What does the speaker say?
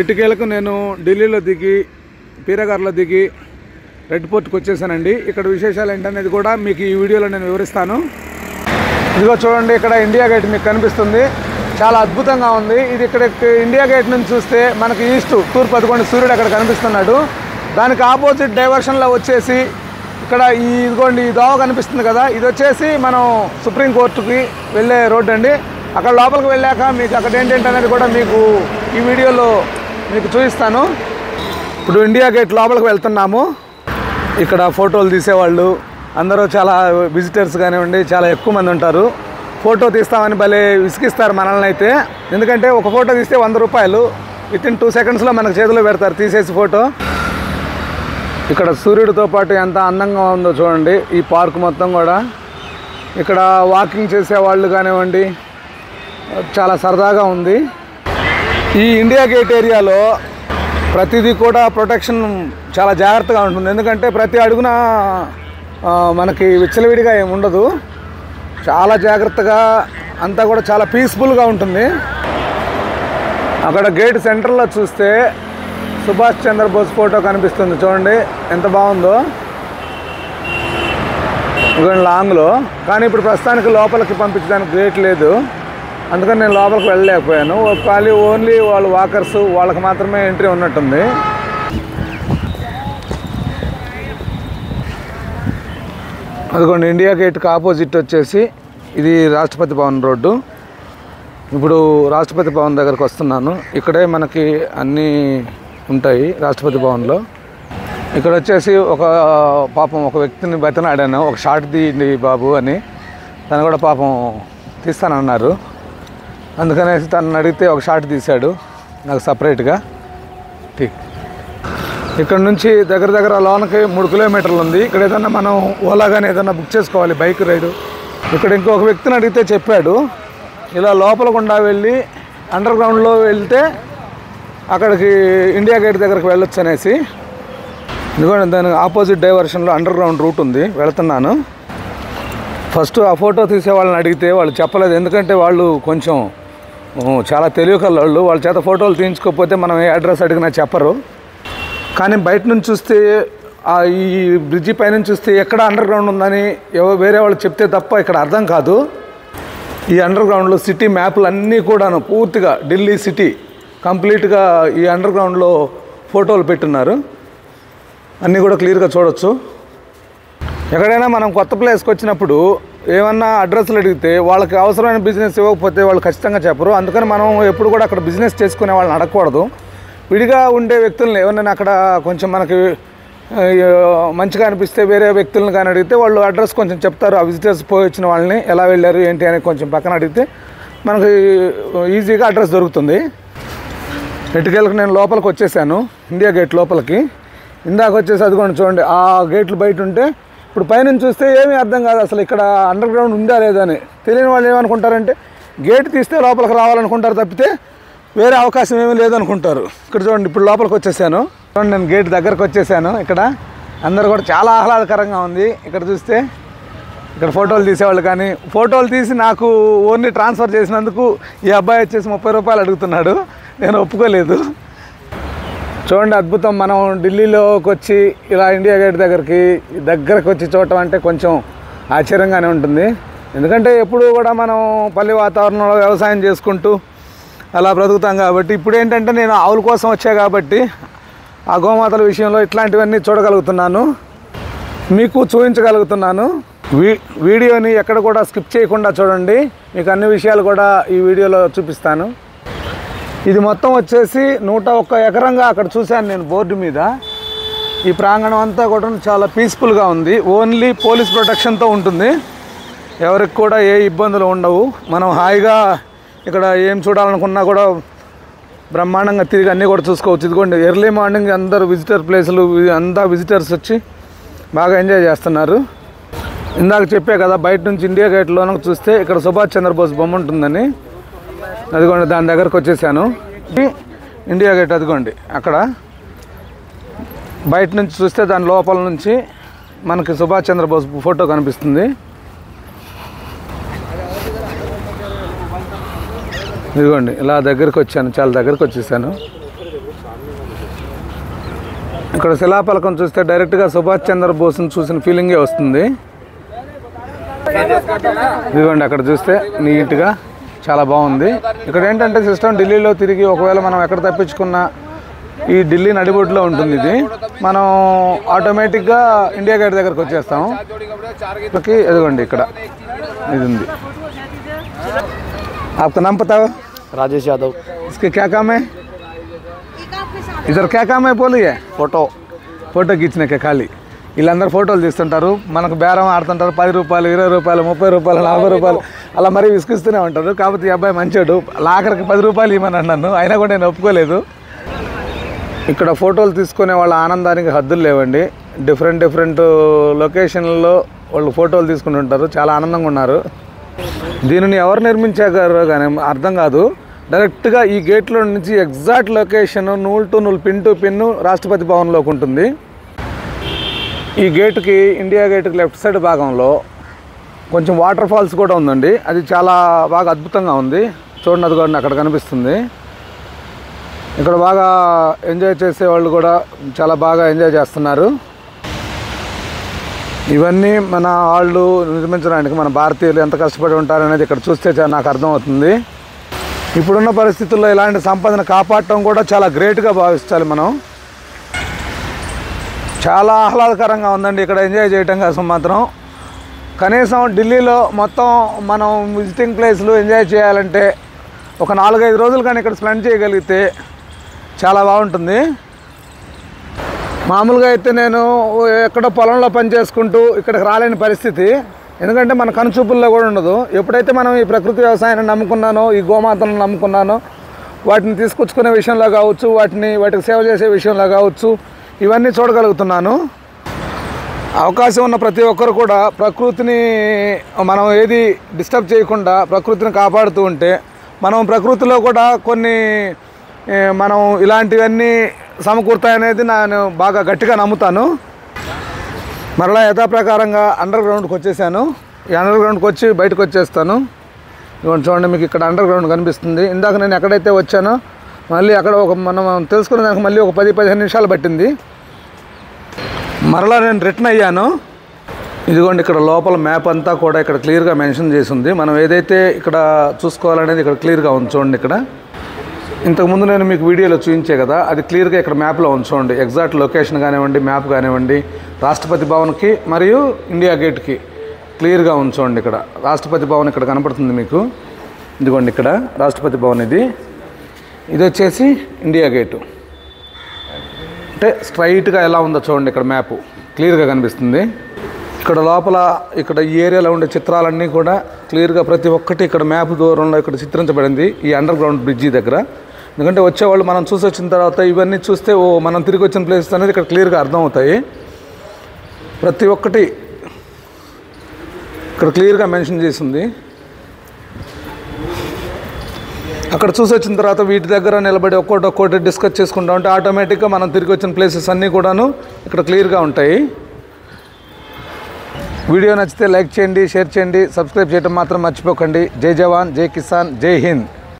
ఇటుకేలకు నేను ఢిల్లీలో దిగి పీరగార్లో దిగి రెడ్ ఫోర్ట్కి వచ్చేసానండి. ఇక్కడ విశేషాలు ఏంటనేది కూడా మీకు ఈ వీడియోలో నేను వివరిస్తాను. ఇదిగో చూడండి, ఇక్కడ ఇండియా గేట్ మీకు కనిపిస్తుంది. చాలా అద్భుతంగా ఉంది ఇది. ఇక్కడ ఇండియా గేట్ నుంచి చూస్తే మనకి ఈస్ట్ తూర్పు అదిగోండి సూర్యుడు అక్కడ కనిపిస్తున్నాడు. దానికి ఆపోజిట్ డైవర్షన్లో వచ్చేసి ఇక్కడ ఇదిగోండి ఈ దోవ కనిపిస్తుంది కదా, ఇది వచ్చేసి మనం సుప్రీంకోర్టుకి వెళ్ళే రోడ్డు అండి. అక్కడ లోపలికి వెళ్ళాక మీకు అక్కడ ఏంటంటే అనేది కూడా మీకు ఈ వీడియోలో మీకు చూపిస్తాను. ఇప్పుడు ఇండియా గేట్ లోపలికి వెళ్తున్నాము. ఇక్కడ ఫోటోలు తీసేవాళ్ళు అందరూ చాలా విజిటర్స్ కానివ్వండి చాలా ఎక్కువ మంది ఉంటారు. ఫోటో తీస్తామని భలే విసిగిస్తారు మనల్ని అయితే. ఎందుకంటే ఒక ఫోటో తీస్తే 100 రూపాయలు, వితిన్ 2 సెకండ్స్లో మనకు చేతిలో పెడతారు తీసేసి ఫోటో. ఇక్కడ సూర్యుడితో పాటు ఎంత అందంగా ఉందో చూడండి ఈ పార్క్ మొత్తం కూడా. ఇక్కడ వాకింగ్ చేసేవాళ్ళు కానివ్వండి చాలా సరదాగా ఉంది. ఈ ఇండియా గేట్ ఏరియాలో ప్రతిదీ కూడా ప్రొటెక్షన్ చాలా జాగ్రత్తగా ఉంటుంది. ఎందుకంటే ప్రతి అడుగున మనకి విచ్చలవిడిగా ఏమి ఉండదు, చాలా జాగ్రత్తగా అంతా కూడా చాలా పీస్ఫుల్గా ఉంటుంది. అక్కడ గేట్ సెంటర్లో చూస్తే సుభాష్ చంద్రబోస్ ఫోటో కనిపిస్తుంది చూడండి ఎంత బాగుందో లాంగ్లో. కానీ ఇప్పుడు ప్రస్తుతానికి లోపలికి పంపించడానికి గేట్ లేదు, అందుకని నేను లోపలికి వెళ్ళలేకపోయాను. ఖాళీ ఓన్లీ వాళ్ళు వాకర్స్ వాళ్ళకి మాత్రమే ఎంట్రీ ఉన్నట్టుంది. అదిగోండి ఇండియా గేట్కి ఆపోజిట్ వచ్చేసి ఇది రాష్ట్రపతి భవన్ రోడ్డు. ఇప్పుడు రాష్ట్రపతి భవన్ దగ్గరకు వస్తున్నాను. ఇక్కడే మనకి అన్నీ ఉంటాయి రాష్ట్రపతి భవన్లో. ఇక్కడ వచ్చేసి ఒక వ్యక్తిని బతినాడాను, ఒక షాట్ తీయండి బాబు అని. తను కూడా పాపం తీస్తానన్నారు, అందుకనేసి తనని అడిగితే ఒక షాట్ తీశాడు నాకు సపరేట్గా. ఇక్కడ నుంచి దగ్గర లోనకి 3 కిలోమీటర్లు ఉంది. ఇక్కడ ఏదన్నా మనం ఓలా కానీ ఏదన్నా బుక్ చేసుకోవాలి బైక్ రైడు. ఇక్కడ ఇంకొక వ్యక్తిని అడిగితే చెప్పాడు ఇలా లోపల గుండా వెళ్ళి అండర్ గ్రౌండ్లో వెళ్తే అక్కడికి ఇండియా గేట్ దగ్గరికి వెళ్ళొచ్చు అనేసి. ఎందుకంటే దానికి ఆపోజిట్ డైవర్షన్లో అండర్ గ్రౌండ్ రూట్ ఉంది, వెళుతున్నాను. ఫస్ట్ ఆ ఫోటో తీసే వాళ్ళని అడిగితే వాళ్ళు చెప్పలేదు, ఎందుకంటే వాళ్ళు కొంచెం చాలా తెలివికల్లోళ్ళు. వాళ్ళ చేత ఫోటోలు తీయించుకోకపోతే మనం ఏ అడ్రస్ అడిగినా చెప్పరు. కానీ బయట నుంచి చూస్తే ఈ బ్రిడ్జి పైనుంచి చూస్తే ఎక్కడ అండర్ గ్రౌండ్ ఉందని వేరే వాళ్ళు చెప్తే తప్ప ఇక్కడ అర్థం కాదు. ఈ అండర్ గ్రౌండ్లో సిటీ మ్యాప్లు అన్నీ కూడాను పూర్తిగా ఢిల్లీ సిటీ కంప్లీట్గా ఈ అండర్ గ్రౌండ్లో ఫోటోలు పెట్టున్నారు, అన్నీ కూడా క్లియర్గా చూడవచ్చు. ఎక్కడైనా మనం కొత్త ప్లేస్కి వచ్చినప్పుడు ఏమన్నా అడ్రస్లు అడిగితే వాళ్ళకి అవసరమైన బిజినెస్ ఇవ్వకపోతే వాళ్ళు ఖచ్చితంగా చెప్పరు. అందుకని మనం ఎప్పుడు కూడా అక్కడ బిజినెస్ చేసుకునే వాళ్ళని అడగకూడదు. విడిగా ఉండే వ్యక్తులను ఎవరైనా అక్కడ కొంచెం మనకి మంచిగా అనిపిస్తే వేరే వ్యక్తులను కానీ అడిగితే వాళ్ళు అడ్రస్ కొంచెం చెప్తారు. ఆ విజిటర్స్ పోయి వచ్చిన వాళ్ళని ఎలా వెళ్ళారు ఏంటి అని కొంచెం పక్కన అడిగితే మనకి ఈజీగా అడ్రస్ దొరుకుతుంది. ఎటుకెళ్ళకి నేను లోపలికి వచ్చేసాను, ఇండియా గేట్ లోపలికి. ఇందాక వచ్చేసి అదిగోండి చూడండి ఆ గేట్లు బయట ఉంటే ఇప్పుడు పైనుంచి చూస్తే ఏమీ అర్థం కాదు అసలు ఇక్కడ అండర్ గ్రౌండ్ ఉందా లేదా అని. తెలియని వాళ్ళు ఏమనుకుంటారంటే గేట్ తీస్తే లోపలికి రావాలనుకుంటారు తప్పితే వేరే అవకాశం ఏమీ లేదనుకుంటారు. ఇక్కడ చూడండి ఇప్పుడు లోపలికి వచ్చేసాను. చూడండి నేను గేట్ దగ్గరకు వచ్చేసాను. ఇక్కడ అందరు కూడా చాలా ఆహ్లాదకరంగా ఉంది. ఇక్కడ చూస్తే ఇక్కడ ఫోటోలు తీసేవాళ్ళు కానీ ఫోటోలు తీసి నాకు ఓన్లీ ట్రాన్స్ఫర్ చేసినందుకు ఈ అబ్బాయి వచ్చేసి 30 రూపాయలు అడుగుతున్నాడు, నేను ఒప్పుకోలేదు. చూడండి అద్భుతం. మనం ఢిల్లీలోకి వచ్చి ఇలా ఇండియా గేట్ దగ్గరకు వచ్చి చూడటం అంటే కొంచెం ఆశ్చర్యంగానే ఉంటుంది. ఎందుకంటే ఎప్పుడు కూడా మనం పల్లె వాతావరణంలో వ్యవసాయం చేసుకుంటూ అలా బ్రతుకుతాం కాబట్టి. ఇప్పుడు ఏంటంటే నేను ఆవుల కోసం వచ్చా కాబట్టి ఆ గోమాతల విషయంలో ఇట్లాంటివన్నీ చూడగలుగుతున్నాను, మీకు చూపించగలుగుతున్నాను. వీడియోని ఎక్కడ కూడా స్కిప్ చేయకుండా చూడండి, మీకు అన్ని విషయాలు కూడా ఈ వీడియోలో చూపిస్తాను. ఇది మొత్తం వచ్చేసి 101 ఎకరంగా అక్కడ చూశాను నేను బోర్డు మీద. ఈ ప్రాంగణం అంతా కూడా చాలా పీస్ఫుల్గా ఉంది. ఓన్లీ పోలీస్ ప్రొటెక్షన్తో ఉంటుంది, ఎవరికి కూడా ఏ ఇబ్బందులు ఉండవు. మనం హాయిగా ఇక్కడ ఏం చూడాలనుకున్నా కూడా బ్రహ్మాండంగా తిరిగి అన్నీ కూడా చూసుకోవచ్చు. ఇదిగోండి ఎర్లీ మార్నింగ్ అందరూ విజిటర్ ప్లేసులు అంతా విజిటర్స్ వచ్చి బాగా ఎంజాయ్ చేస్తున్నారు. ఇందాక చెప్పే కదా బయట నుంచి ఇండియా గేట్లోనూ చూస్తే ఇక్కడ సుభాష్ చంద్రబోస్ బొమ్మ ఉంటుందని. అదిగోండి దాని దగ్గరకు వచ్చేసాను. ఇండియా గేట్ అదిగోండి అక్కడ బయట నుంచి చూస్తే దాని లోపల నుంచి మనకి సుభాష్ చంద్రబోస్ ఫోటో కనిపిస్తుంది. ఇదిగోండి ఇలా దగ్గరికి వచ్చాను, చాలా దగ్గరికి వచ్చేసాను. ఇక్కడ శిలాఫలకం చూస్తే డైరెక్ట్గా సుభాష్ చంద్రబోస్ని చూసిన ఫీలింగే వస్తుంది. ఇదిగోండి అక్కడ చూస్తే నీట్గా చాలా బాగుంది. ఇక్కడ ఏంటంటే సిస్టమ్ ఢిల్లీలో తిరిగి ఒకవేళ మనం ఎక్కడ తప్పించుకున్నా ఈ ఢిల్లీ నడిబొడ్డులో ఉంటుంది. ఇది మనం ఆటోమేటిక్గా ఇండియా గేట్ దగ్గరకు వచ్చేస్తాము. ఇదిగోండి ఇక్కడ ఇది ఉంది. आपका नाम पता है? राजेश यादव। इसके क्या काम है? इधर क्या काम है बोलिए? फोटो खींचने के खाली వీళ్ళందరూ ఫోటోలు తీస్తుంటారు. మనకు బేరం ఆడుతుంటారు. 10 రూపాయలు, 20 రూపాయలు, 30 రూపాయలు, 40 రూపాయలు అలా మరీ విసిగిస్తూనే ఉంటారు. కాకపోతే ఈ అబ్బాయి మంచోడు. ఆఖరికి 10 రూపాయలు ఇవ్వమని అన్నాను, అయినా కూడా నేను ఒప్పుకోలేదు. ఇక్కడ ఫోటోలు తీసుకునే వాళ్ళ ఆనందానికి హద్దులు లేవండి. డిఫరెంట్ లొకేషన్లలో వాళ్ళు ఫోటోలు తీసుకుని ఉంటారు. చాలా ఆనందంగా ఉన్నారు. దీనిని ఎవరు నిర్మించారు కానీ అర్థం కాదు. డైరెక్ట్గా ఈ గేట్లో నుంచి ఎగ్జాక్ట్ లొకేషన్ నూల్ టు నూల్, పిన్ టు పిన్ రాష్ట్రపతి భవన్లోకి ఉంటుంది. ఈ గేటుకి, ఇండియా గేటుకి లెఫ్ట్ సైడ్ భాగంలో కొంచెం వాటర్ ఫాల్స్ కూడా ఉందండి. అది చాలా బాగా అద్భుతంగా ఉంది. చూడండి, అది కూడా అక్కడ కనిపిస్తుంది. ఇక్కడ బాగా ఎంజాయ్ చేసే వాళ్ళు కూడా చాలా బాగా ఎంజాయ్ చేస్తున్నారు. ఇవన్నీ మన వాళ్ళు నిర్మించడానికి మన భారతీయులు ఎంత కష్టపడి ఉంటారనేది ఇక్కడ చూస్తే నాకు అర్థమవుతుంది. ఇప్పుడున్న పరిస్థితుల్లో ఇలాంటి సంపదను కాపాడటం కూడా చాలా గ్రేట్గా భావించాలి మనం. చాలా ఆహ్లాదకరంగా ఉందండి ఇక్కడ ఎంజాయ్ చేయటం కోసం మాత్రం. కనీసం ఢిల్లీలో మొత్తం మనం విజిటింగ్ ప్లేస్లు ఎంజాయ్ చేయాలంటే ఒక 4-5 రోజులు కానీ ఇక్కడ స్పెండ్ చేయగలిగితే చాలా బాగుంటుంది. మామూలుగా అయితే నేను ఎక్కడో పొలంలో పని చేసుకుంటూ ఇక్కడికి రాలేని పరిస్థితి. ఎందుకంటే మన కనుచూపుల్లో కూడా ఉండదు. ఎప్పుడైతే మనం ఈ ప్రకృతి వ్యవసాయాన్ని నమ్ముకున్నానో, ఈ గోమాతలను నమ్ముకున్నానో, వాటిని తీసుకొచ్చుకునే విషయంలో కావచ్చు, వాటికి సేవ చేసే విషయంలో కావచ్చు, ఇవన్నీ చూడగలుగుతున్నాను. అవకాశం ఉన్న ప్రతి ఒక్కరు కూడా ప్రకృతిని మనం ఏది డిస్టర్బ్ చేయకుండా ప్రకృతిని కాపాడుతూ ఉంటే మనం ప్రకృతిలో కూడా కొన్ని మనం ఇలాంటివన్నీ సమకూరుతాయనేది నేను బాగా గట్టిగా నమ్ముతాను. మరలా యథాప్రకారంగా అండర్ గ్రౌండ్కి వచ్చేసాను. ఈ అండర్ గ్రౌండ్కి వచ్చి బయటకు వచ్చేస్తాను. ఇవ్వండి చూడండి, మీకు ఇక్కడ అండర్ గ్రౌండ్ కనిపిస్తుంది. ఇందాక నేను ఎక్కడైతే వచ్చానో మళ్ళీ అక్కడ మనం తెలుసుకునే దానికి మళ్ళీ ఒక 10-15 నిమిషాలు పట్టింది. మరలా నేను రిటర్న్ అయ్యాను. ఇదిగోండి ఇక్కడ లోపల మ్యాప్ అంతా కూడా ఇక్కడ క్లియర్గా మెన్షన్ చేసి ఉంది. మనం ఏదైతే ఇక్కడ చూసుకోవాలనేది ఇక్కడ క్లియర్గా ఉంది. చూడండి, ఇక్కడ ఇంతకుముందు నేను మీకు వీడియోలో చూపించే కదా, అది క్లియర్గా ఇక్కడ మ్యాప్లో ఉంది. చూడండి, ఎగ్జాక్ట్ లొకేషన్ కానివ్వండి, మ్యాప్ కానివ్వండి, రాష్ట్రపతి భవన్కి మరియు ఇండియా గేట్కి క్లియర్గా ఉంది. చూడండి, ఇక్కడ రాష్ట్రపతి భవన్ ఇక్కడ కనపడుతుంది మీకు. ఇదిగోండి ఇక్కడ రాష్ట్రపతి భవన్, ఇది వచ్చేసి ఇండియా గేటు. అంటే స్ట్రైట్గా ఎలా ఉందో చూడండి, ఇక్కడ మ్యాప్ క్లియర్గా కనిపిస్తుంది. ఇక్కడ లోపల ఇక్కడ ఈ ఏరియాలో ఉండే చిత్రాలన్నీ కూడా క్లియర్గా ప్రతి ఒక్కటి ఇక్కడ మ్యాప్ దూరంలో ఇక్కడ చిత్రించబడింది ఈ అండర్ గ్రౌండ్ బ్రిడ్జి దగ్గర. ఎందుకంటే వచ్చేవాళ్ళు మనం చూసి వచ్చిన తర్వాత ఇవన్నీ చూస్తే మనం తిరిగి వచ్చిన ప్లేసెస్ అనేది ఇక్కడ క్లియర్గా అర్థమవుతాయి. ప్రతి ఒక్కటి ఇక్కడ క్లియర్గా మెన్షన్ చేసింది. అక్కడ చూసి వచ్చిన తర్వాత వీటి దగ్గర నిలబడి ఒక్కోటి డిస్కస్ చేసుకుంటా ఉంటే ఆటోమేటిక్గా మనం తిరిగి వచ్చిన ప్లేసెస్ అన్నీ కూడాను ఇక్కడ క్లియర్గా ఉంటాయి. వీడియో నచ్చితే లైక్ చేయండి, షేర్ చేయండి, సబ్స్క్రైబ్ చేయడం మాత్రం మర్చిపోకండి. జై జవాన్, జై కిసాన్, జై హింద్.